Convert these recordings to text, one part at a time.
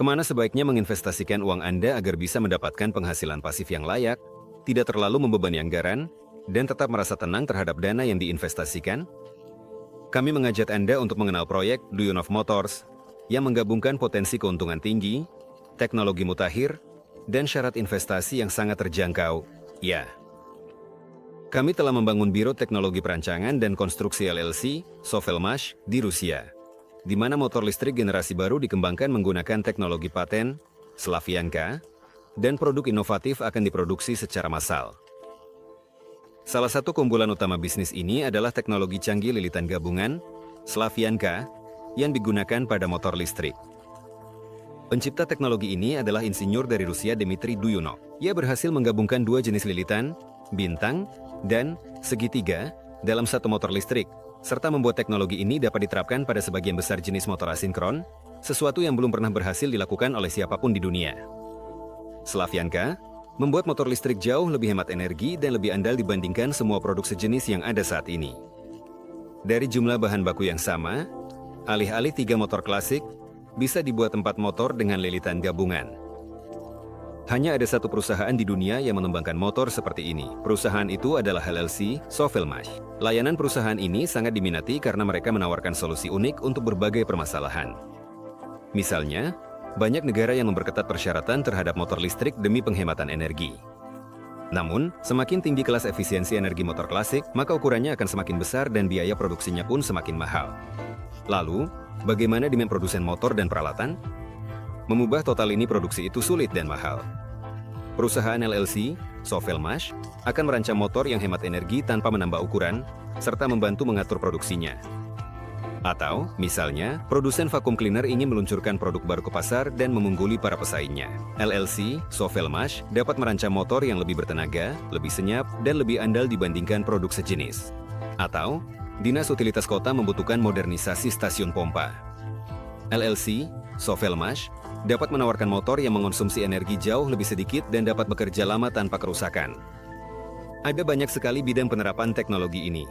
Kemana sebaiknya menginvestasikan uang Anda agar bisa mendapatkan penghasilan pasif yang layak, tidak terlalu membebani anggaran, dan tetap merasa tenang terhadap dana yang diinvestasikan? Kami mengajak Anda untuk mengenal proyek Duyunov Motors yang menggabungkan potensi keuntungan tinggi, teknologi mutakhir, dan syarat investasi yang sangat terjangkau. Ya, kami telah membangun Biro Teknologi Perancangan dan Konstruksi LLC, Sovelmash, di Rusia, di mana motor listrik generasi baru dikembangkan menggunakan teknologi paten, Slavianka, dan produk inovatif akan diproduksi secara massal. Salah satu keunggulan utama bisnis ini adalah teknologi canggih lilitan gabungan, Slavianka, yang digunakan pada motor listrik. Pencipta teknologi ini adalah insinyur dari Rusia Dmitry Duyunov. Ia berhasil menggabungkan dua jenis lilitan, bintang, dan segitiga dalam satu motor listrik, serta membuat teknologi ini dapat diterapkan pada sebagian besar jenis motor asinkron, sesuatu yang belum pernah berhasil dilakukan oleh siapapun di dunia. Slavianka membuat motor listrik jauh lebih hemat energi dan lebih andal dibandingkan semua produk sejenis yang ada saat ini. Dari jumlah bahan baku yang sama, alih-alih 3 motor klasik, bisa dibuat 4 motor dengan lilitan gabungan. Hanya ada satu perusahaan di dunia yang mengembangkan motor seperti ini. Perusahaan itu adalah LLC Sovelmash. Layanan perusahaan ini sangat diminati karena mereka menawarkan solusi unik untuk berbagai permasalahan. Misalnya, banyak negara yang memperketat persyaratan terhadap motor listrik demi penghematan energi. Namun, semakin tinggi kelas efisiensi energi motor klasik, maka ukurannya akan semakin besar dan biaya produksinya pun semakin mahal. Lalu, bagaimana dengan produsen motor dan peralatan? Mengubah total ini produksi itu sulit dan mahal. Perusahaan LLC, Sovelmash, akan merancang motor yang hemat energi tanpa menambah ukuran, serta membantu mengatur produksinya. Atau, misalnya, produsen vacuum cleaner ingin meluncurkan produk baru ke pasar dan mengungguli para pesaingnya. LLC, Sovelmash, dapat merancang motor yang lebih bertenaga, lebih senyap, dan lebih andal dibandingkan produk sejenis. Atau, Dinas Utilitas Kota membutuhkan modernisasi stasiun pompa. LLC, Sovelmash, dapat menawarkan motor yang mengonsumsi energi jauh lebih sedikit dan dapat bekerja lama tanpa kerusakan. Ada banyak sekali bidang penerapan teknologi ini.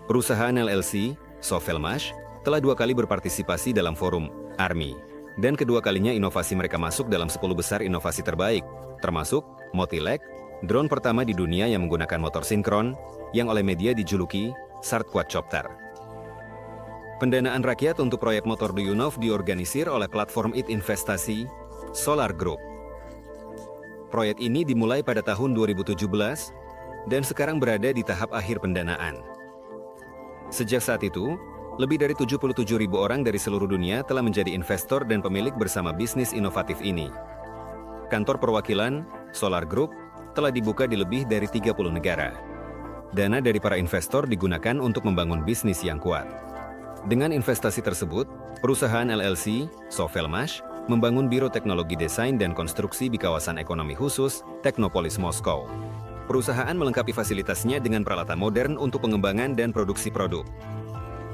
Perusahaan LLC, Sovelmash, telah 2 kali berpartisipasi dalam forum ARMI, dan kedua kalinya inovasi mereka masuk dalam 10 besar inovasi terbaik, termasuk Motilek, drone pertama di dunia yang menggunakan motor sinkron, yang oleh media dijuluki Sart Quadcopter. Pendanaan rakyat untuk proyek motor Duyunov diorganisir oleh platform IT investasi Solar Group. Proyek ini dimulai pada tahun 2017 dan sekarang berada di tahap akhir pendanaan. Sejak saat itu, lebih dari 77.000 orang dari seluruh dunia telah menjadi investor dan pemilik bersama bisnis inovatif ini. Kantor perwakilan Solar Group telah dibuka di lebih dari 30 negara. Dana dari para investor digunakan untuk membangun bisnis yang kuat. Dengan investasi tersebut, perusahaan LLC, Sovelmash, membangun Biro Teknologi Desain dan Konstruksi di kawasan ekonomi khusus, Teknopolis Moskow. Perusahaan melengkapi fasilitasnya dengan peralatan modern untuk pengembangan dan produksi produk.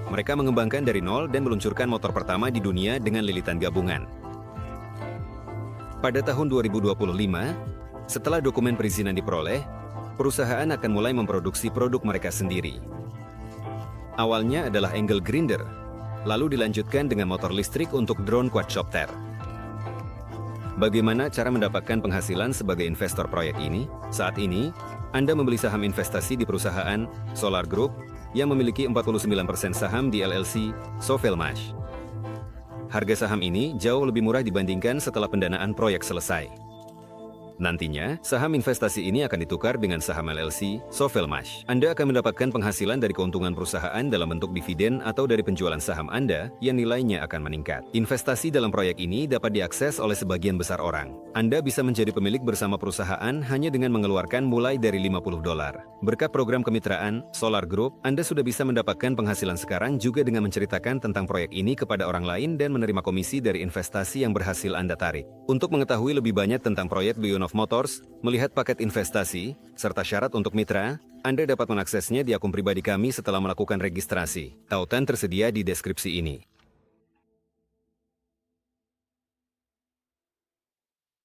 Mereka mengembangkan dari nol dan meluncurkan motor pertama di dunia dengan lilitan gabungan. Pada tahun 2025, setelah dokumen perizinan diperoleh, perusahaan akan mulai memproduksi produk mereka sendiri. Awalnya adalah angle grinder, lalu dilanjutkan dengan motor listrik untuk drone quadcopter. Bagaimana cara mendapatkan penghasilan sebagai investor proyek ini? Saat ini, Anda membeli saham investasi di perusahaan Solar Group yang memiliki 49% saham di LLC Sovelmash. Harga saham ini jauh lebih murah dibandingkan setelah pendanaan proyek selesai. Nantinya, saham investasi ini akan ditukar dengan saham LLC Sovelmash. Anda akan mendapatkan penghasilan dari keuntungan perusahaan dalam bentuk dividen atau dari penjualan saham Anda yang nilainya akan meningkat. Investasi dalam proyek ini dapat diakses oleh sebagian besar orang. Anda bisa menjadi pemilik bersama perusahaan hanya dengan mengeluarkan mulai dari $50. Berkat program kemitraan Solar Group, Anda sudah bisa mendapatkan penghasilan sekarang juga dengan menceritakan tentang proyek ini kepada orang lain dan menerima komisi dari investasi yang berhasil Anda tarik. Untuk mengetahui lebih banyak tentang proyek Duyunov Motors, melihat paket investasi, serta syarat untuk mitra, Anda dapat mengaksesnya di akun pribadi kami setelah melakukan registrasi. Tautan tersedia di deskripsi ini.